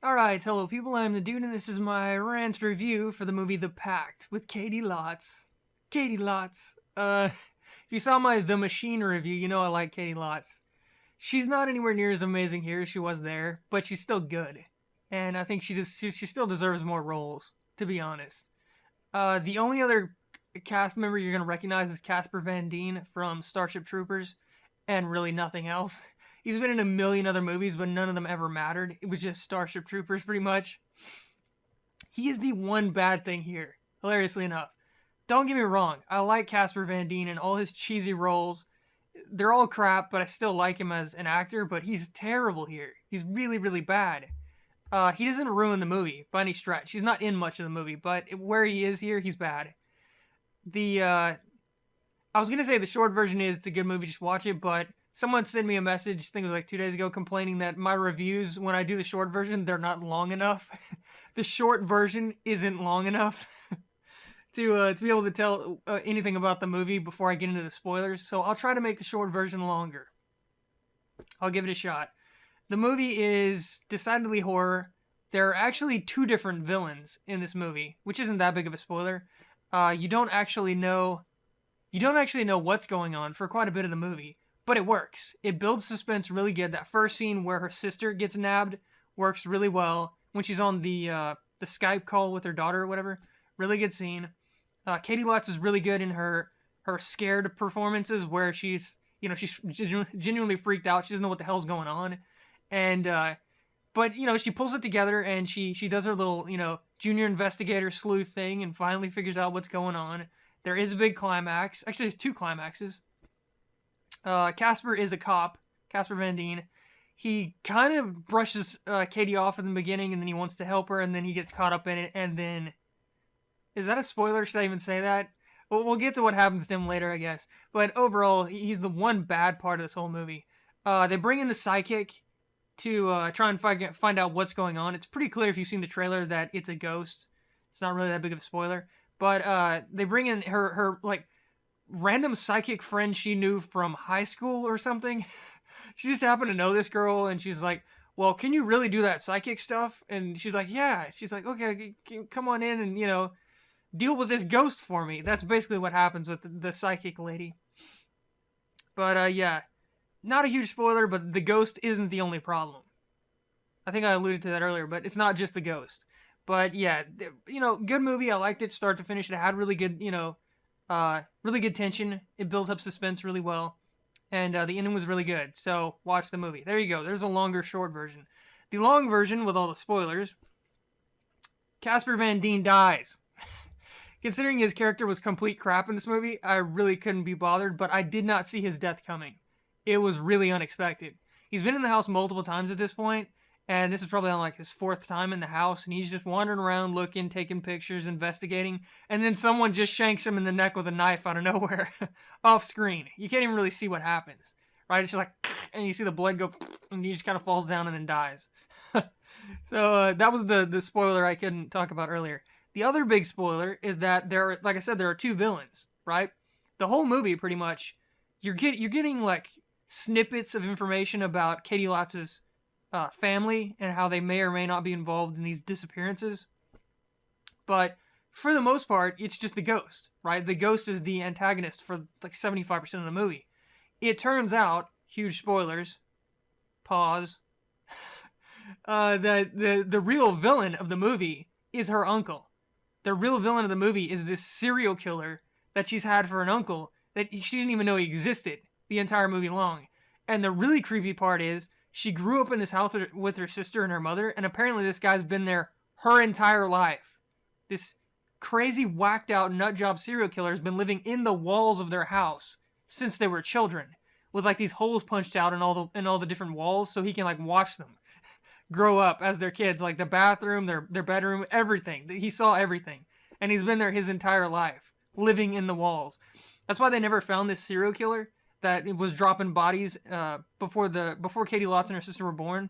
Alright, hello people, I'm the Dude, and this is my rant review for the movie The Pact with Caity Lotz. Caity Lotz. If you saw my The Machine review, you know I like Caity Lotz. She's not anywhere near as amazing here as she was there, but she's still good. And I think she still deserves more roles, to be honest. The only other cast member you're going to recognize is Casper Van Dien from Starship Troopers, and really nothing else. He's been in a million other movies, but none of them ever mattered. It was just Starship Troopers, pretty much. He is the one bad thing here, hilariously enough. Don't get me wrong, I like Casper Van Dien and all his cheesy roles. They're all crap, but I still like him as an actor, but he's terrible here. He's really, really bad. He doesn't ruin the movie by any stretch. He's not in much of the movie, but where he is here, he's bad. I was going to say the short version is it's a good movie, just watch it, but someone sent me a message, I think it was like 2 days ago, complaining that my reviews, when I do the short version, they're not long enough. The short version isn't long enough to be able to tell anything about the movie before I get into the spoilers, so I'll try to make the short version longer. I'll give it a shot. The movie is decidedly horror. There are actually two different villains in this movie, which isn't that big of a spoiler. You don't actually know what's going on for quite a bit of the movie, but it works. It builds suspense really good. That first scene where her sister gets nabbed works really well. When she's on the Skype call with her daughter or whatever, really good scene. Caity Lotz is really good in her scared performances where she's genuinely freaked out. She doesn't know what the hell's going on, and but she pulls it together and she does her little junior investigator sleuth thing and finally figures out what's going on. There is a big climax. Actually, there's two climaxes. Casper is a cop, Casper Van Dien. He kind of brushes Caity off in the beginning, and then he wants to help her, and then he gets caught up in it, and then... Is that a spoiler? Should I even say that? Well, we'll get to what happens to him later, I guess. But overall, he's the one bad part of this whole movie. They bring in the psychic to try and find out what's going on. It's pretty clear if you've seen the trailer that it's a ghost. It's not really that big of a spoiler. But they bring in her like, random psychic friend she knew from high school or something. She just happened to know this girl, and she's like, well, can you really do that psychic stuff? And she's like, yeah. She's like, okay, come on in and, deal with this ghost for me. That's basically what happens with the psychic lady. But, yeah, not a huge spoiler, but the ghost isn't the only problem. I think I alluded to that earlier, but it's not just the ghost. But, yeah, good movie. I liked it start to finish. It had really good, really good tension. It built up suspense really well. And the ending was really good. So watch the movie. There you go. There's a longer short version. The long version, with all the spoilers, Casper Van Dien dies. Considering his character was complete crap in this movie, I really couldn't be bothered, but I did not see his death coming. It was really unexpected. He's been in the house multiple times at this point, and this is probably on like his fourth time in the house, and he's just wandering around looking, taking pictures, investigating, and then someone just shanks him in the neck with a knife out of nowhere, off screen. You can't even really see what happens, right? It's just like, and you see the blood go, and he just kind of falls down and then dies. So that was the spoiler I couldn't talk about earlier. The other big spoiler is that like I said, there are two villains, right? The whole movie, pretty much, you're getting like snippets of information about Caity Lotz's family and how they may or may not be involved in these disappearances. But for the most part, it's just the ghost, right? The ghost is the antagonist for like 75% of the movie. It turns out, huge spoilers, pause, the real villain of the movie is her uncle. The real villain of the movie is this serial killer that she's had for an uncle that she didn't even know he existed the entire movie long. And the really creepy part is, she grew up in this house with her sister and her mother, and apparently this guy's been there her entire life. This crazy, whacked-out, nutjob serial killer has been living in the walls of their house since they were children, with like these holes punched out in all the different walls so he can like watch them grow up as their kids, like the bathroom, their bedroom, everything. He saw everything, and he's been there his entire life, living in the walls. That's why they never found this serial killer that was dropping bodies before Caity Lotz and her sister were born.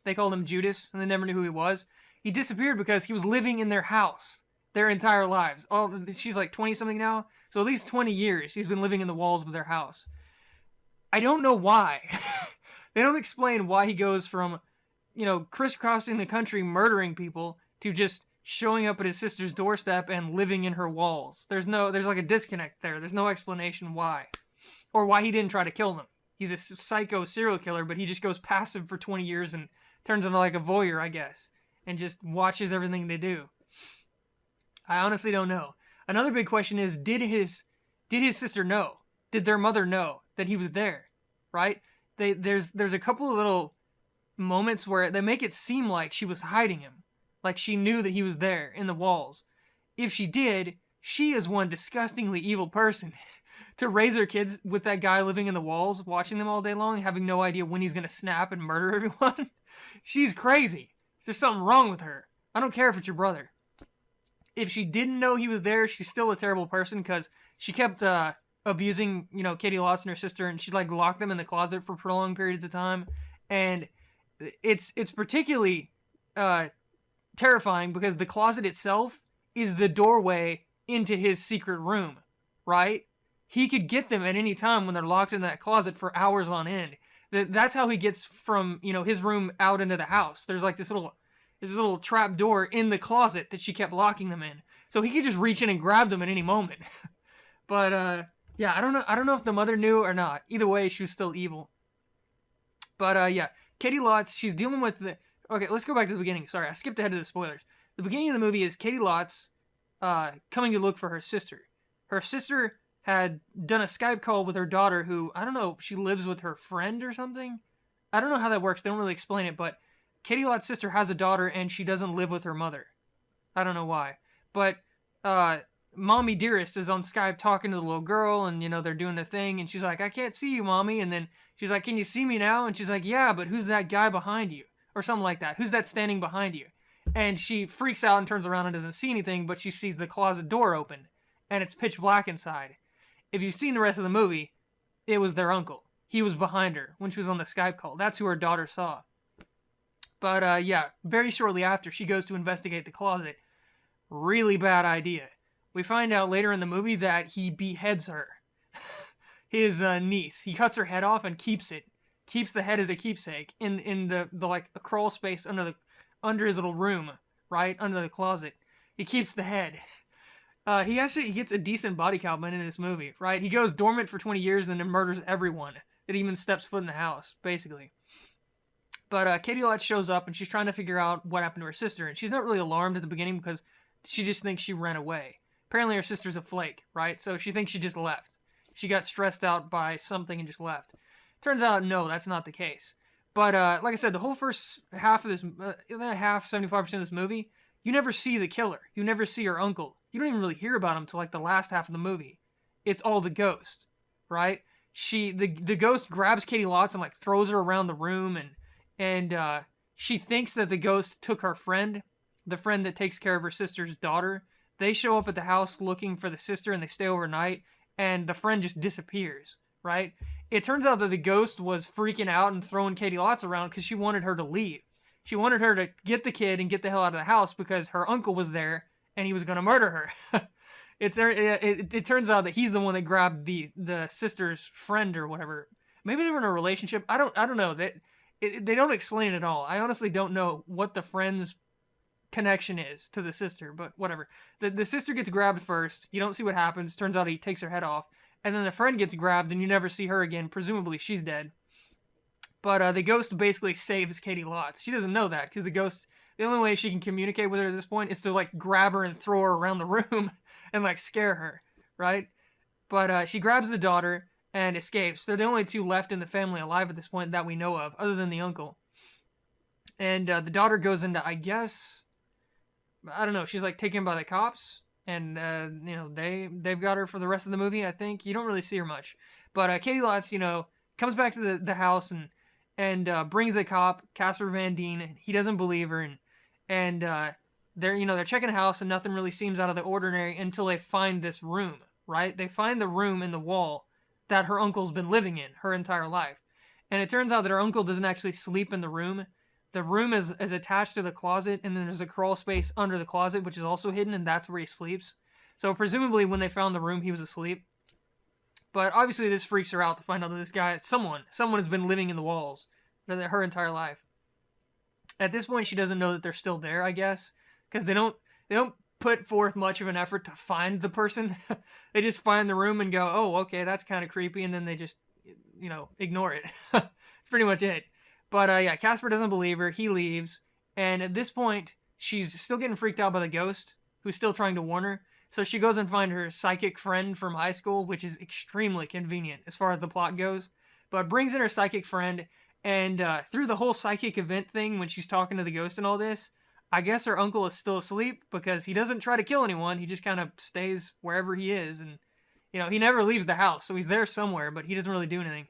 They called him Judas, and they never knew who he was. He disappeared because he was living in their house their entire lives. She's like 20-something now, so at least 20 years she's been living in the walls of their house. I don't know why. They don't explain why he goes from crisscrossing the country murdering people to just showing up at his sister's doorstep and living in her walls. There's like a disconnect there. There's no explanation why. Or why he didn't try to kill them. He's a psycho serial killer, but he just goes passive for 20 years and turns into like a voyeur, I guess, and just watches everything they do. I honestly don't know. Another big question is, did his sister know? Did their mother know that he was there? Right? There's a couple of little moments where they make it seem like she was hiding him. Like she knew that he was there in the walls. If she did, she is one disgustingly evil person. To raise her kids with that guy living in the walls, watching them all day long, having no idea when he's going to snap and murder everyone. She's crazy. There's something wrong with her. I don't care if it's your brother. If she didn't know he was there, she's still a terrible person because she kept abusing, Caity Lotz and her sister, and she like locked them in the closet for prolonged periods of time. And it's particularly terrifying because the closet itself is the doorway into his secret room, right? He could get them at any time when they're locked in that closet for hours on end. That's how he gets from, his room out into the house. There's like this little trap door in the closet that she kept locking them in. So he could just reach in and grab them at any moment. But, yeah, I don't know if the mother knew or not. Either way, she was still evil. But, yeah, Caity Lotz, she's dealing with okay, let's go back to the beginning. Sorry, I skipped ahead to the spoilers. The beginning of the movie is Caity Lotz coming to look for her sister. Her sister had done a Skype call with her daughter who, I don't know, she lives with her friend or something? I don't know how that works. They don't really explain it, but Caity Lotz's sister has a daughter and she doesn't live with her mother. I don't know why. But Mommy Dearest is on Skype talking to the little girl and, they're doing their thing and she's like, I can't see you, Mommy. And then she's like, can you see me now? And she's like, yeah, but who's that guy behind you? Or something like that. Who's that standing behind you? And she freaks out and turns around and doesn't see anything, but she sees the closet door open and it's pitch black inside. If you've seen the rest of the movie, it was their uncle. He was behind her when she was on the Skype call. That's who her daughter saw. But, yeah, very shortly after, she goes to investigate the closet. Really bad idea. We find out later in the movie that he beheads her. His niece. He cuts her head off and keeps it. Keeps the head as a keepsake in the like, a crawl space under his little room, right? Under the closet. He keeps the head. He gets a decent body count in this movie, right? He goes dormant for 20 years and then murders everyone that even steps foot in the house, basically. But Caity Lotz shows up and she's trying to figure out what happened to her sister. And she's not really alarmed at the beginning because she just thinks she ran away. Apparently her sister's a flake, right? So she thinks she just left. She got stressed out by something and just left. Turns out, no, that's not the case. But like I said, the whole first half of this, 75% of this movie, you never see the killer. You never see her uncle. You don't even really hear about him till like the last half of the movie. It's all the ghost, right? The ghost grabs Caity Lotz and like throws her around the room and she thinks that the ghost took her friend, the friend that takes care of her sister's daughter. They show up at the house looking for the sister and they stay overnight and the friend just disappears, right? It turns out that the ghost was freaking out and throwing Caity Lotz around because she wanted her to leave. She wanted her to get the kid and get the hell out of the house because her uncle was there and he was going to murder her. It turns out that he's the one that grabbed the sister's friend or whatever. Maybe they were in a relationship. I don't know. They don't explain it at all. I honestly don't know what the friend's connection is to the sister, but whatever. The sister gets grabbed first. You don't see what happens. Turns out he takes her head off. And then the friend gets grabbed and you never see her again. Presumably she's dead. But the ghost basically saves Caity Lotz. She doesn't know that because the only way she can communicate with her at this point is to like grab her and throw her around the room and like scare her, right? But she grabs the daughter and escapes. They're the only two left in the family alive at this point that we know of, other than the uncle. And the daughter goes into, I guess, I don't know, she's like taken by the cops. And, they've got her for the rest of the movie, I think. You don't really see her much. But Caity Lotz, comes back to the house and brings the cop, Casper Van Dien. He doesn't believe her. And they're checking the house and nothing really seems out of the ordinary until they find this room, right? They find the room in the wall that her uncle's been living in her entire life. And it turns out that her uncle doesn't actually sleep in the room. The room is attached to the closet, and then there's a crawl space under the closet, which is also hidden, and that's where he sleeps. So presumably when they found the room, he was asleep. But obviously this freaks her out to find out that this guy, someone has been living in the walls her entire life. At this point, she doesn't know that they're still there, I guess, because they don't put forth much of an effort to find the person. They just find the room and go, oh, okay, that's kind of creepy, and then they just, ignore it. It's pretty much it. But yeah, Casper doesn't believe her. He leaves, and at this point, she's still getting freaked out by the ghost, who's still trying to warn her. So she goes and finds her psychic friend from high school, which is extremely convenient as far as the plot goes. But brings in her psychic friend, and through the whole psychic event thing, when she's talking to the ghost and all this, I guess her uncle is still asleep because he doesn't try to kill anyone. He just kind of stays wherever he is, and he never leaves the house, so he's there somewhere, but he doesn't really do anything.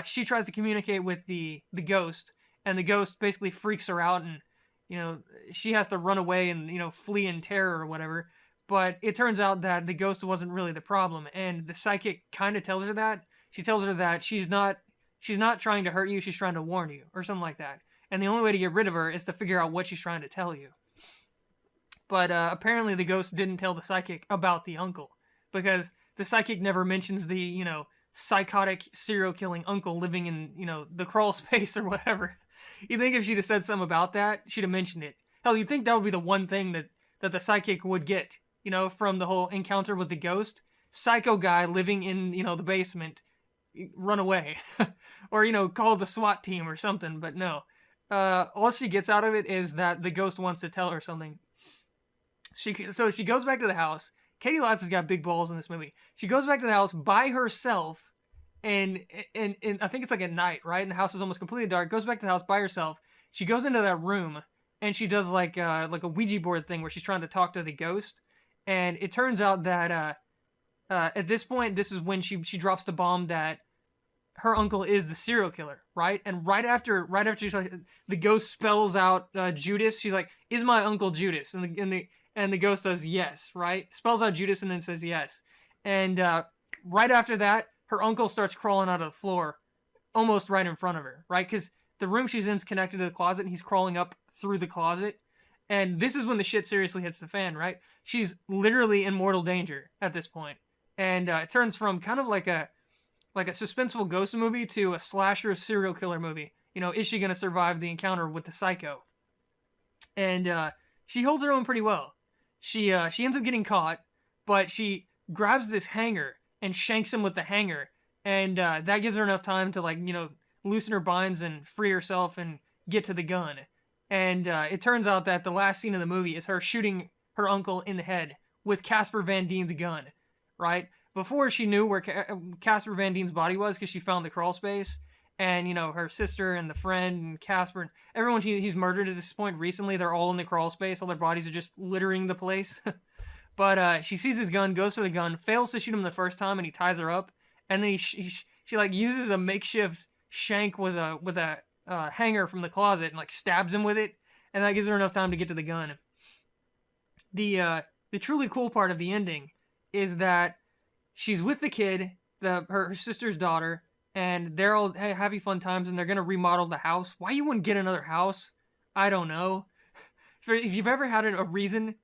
She tries to communicate with the ghost, and the ghost basically freaks her out, and she has to run away and flee in terror or whatever. But it turns out that the ghost wasn't really the problem, and the psychic kind of tells her that. She tells her that she's not trying to hurt you, she's trying to warn you, or something like that. And the only way to get rid of her is to figure out what she's trying to tell you. But apparently the ghost didn't tell the psychic about the uncle, because the psychic never mentions the, psychotic serial killing uncle living in, the crawl space or whatever. You'd think if she'd have said something about that, she'd have mentioned it. Hell, you'd think that would be the one thing that the psychic would get, from the whole encounter with the ghost. Psycho guy living in, the basement, run away. Or, call the SWAT team or something, but no. All she gets out of it is that the ghost wants to tell her something. So she goes back to the house. Caity Lotz has got big balls in this movie. She goes back to the house by herself, and I think it's like at night, right? And the house is almost completely dark. Goes back to the house by herself. She goes into that room, and she does like a Ouija board thing where she's trying to talk to the ghost. And it turns out that at this point, this is when she drops the bomb that her uncle is the serial killer, right? And right after she's like, the ghost spells out Judas. She's like, "Is my uncle Judas?" And the ghost does yes, right? Spells out Judas and then says yes. And right after that, her uncle starts crawling out of the floor, almost right in front of her, right? Because the room she's in is connected to the closet, and he's crawling up through the closet. And this is when the shit seriously hits the fan, right? She's literally in mortal danger at this point. And it turns from kind of like a suspenseful ghost movie to a slasher serial killer movie. Is she going to survive the encounter with the psycho? And she holds her own pretty well. She ends up getting caught, but she grabs this hanger and shanks him with the hanger. And that gives her enough time to loosen her binds and free herself and get to the gun. And it turns out that the last scene of the movie is her shooting her uncle in the head with Casper Van Dien's gun, right? Before she knew where Casper Van Dien's body was, because she found the crawl space, and her sister and the friend and Casper and everyone he's murdered at this point recently, they're all in the crawl space. All their bodies are just littering the place. But she sees his gun, goes for the gun, fails to shoot him the first time, and he ties her up. And then she uses a makeshift shank with a hanger from the closet and stabs him with it, and that gives her enough time to get to the gun. The truly cool part of the ending is that she's with the kid, her sister's daughter, and they're all having fun times, and they're gonna remodel the house. Why you wouldn't get another house? I don't know. If you've ever had a reason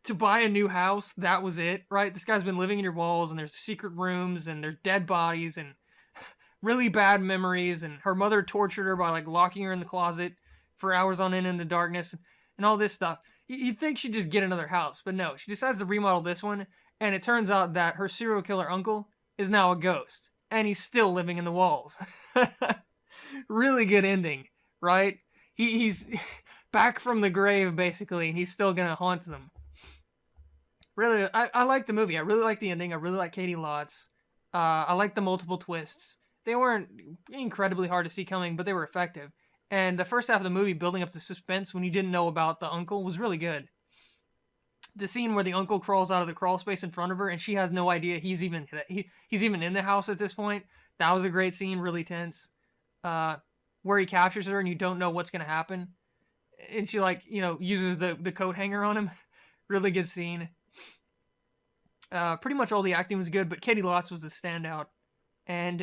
to buy a new house, that was it, right? This guy's been living in your walls, and there's secret rooms, and there's dead bodies, and really bad memories, and her mother tortured her by locking her in the closet for hours on end in the darkness, and all this stuff. You'd think she'd just get another house, but no, she decides to remodel this one, and it turns out that her serial killer uncle is now a ghost, and he's still living in the walls. Really good ending, right? He's back from the grave, basically, and he's still gonna haunt them. Really, I like the movie. I really like the ending. I really like Caity Lotz. I like the multiple twists. They weren't incredibly hard to see coming, but they were effective. And the first half of the movie, building up the suspense when you didn't know about the uncle, was really good. The scene where the uncle crawls out of the crawl space in front of her, and she has no idea he's even in the house at this point. That was a great scene, really tense. Where he captures her, and you don't know what's gonna happen, and she uses the coat hanger on him. Really good scene. Pretty much all the acting was good, but Caity Lotz was the standout. And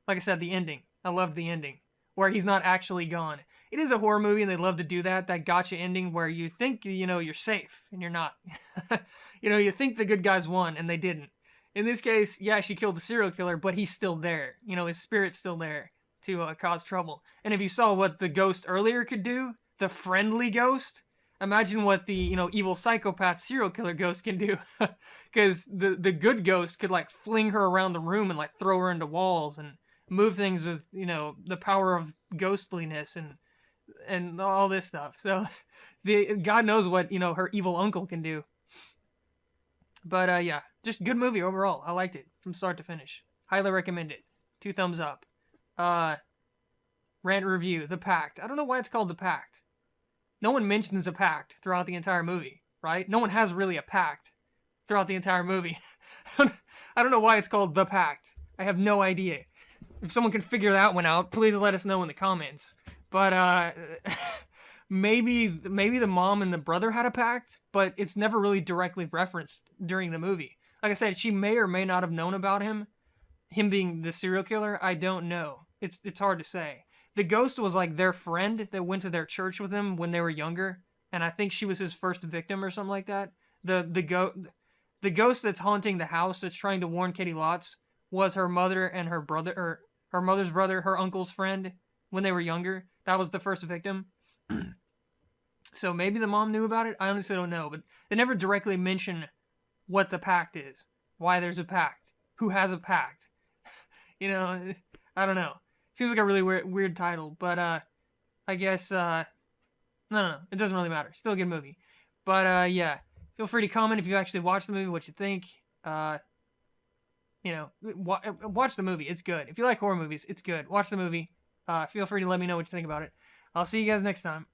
like I said, the ending. I loved the ending, where he's not actually gone. It is a horror movie, and they love to do that gotcha ending where you think, you're safe, and you're not. You think the good guys won, and they didn't. In this case, yeah, she killed the serial killer, but he's still there. His spirit's still there. to cause trouble. And if you saw what the ghost earlier could do, the friendly ghost, imagine what the, you know, evil psychopath serial killer ghost can do. Because the good ghost could, like, fling her around the room and, like, throw her into walls and move things with, you know, the power of ghostliness and all this stuff. So God knows what, you know, her evil uncle can do. But yeah, just good movie overall. I liked it from start to finish. Highly recommend it. 2 thumbs up. Rant review, The Pact. I don't know why it's called The Pact. No one mentions a pact throughout the entire movie, right? No one has really a pact throughout the entire movie. I don't know why it's called The Pact. I have no idea. If someone can figure that one out, please let us know in the comments. But maybe the mom and the brother had a pact, but it's never really directly referenced during the movie. Like I said, she may or may not have known about him being the serial killer. I don't know. It's hard to say. The ghost was like their friend that went to their church with them when they were younger, and I think she was his first victim or something like that. The ghost that's haunting the house that's trying to warn Caity Lotz was her mother and her brother, or her mother's brother, her uncle's friend when they were younger. That was the first victim. So maybe the mom knew about it. I honestly don't know, but they never directly mention what the pact is, why there's a pact, who has a pact. You know, I don't know. Seems like a really weird title, but I guess no, it doesn't really matter. Still a good movie. But yeah, feel free to comment if you actually watched the movie, what you think. You know, watch the movie. It's good. If you like horror movies, it's good. Watch the movie. Feel free to let me know what you think about it. I'll see you guys next time.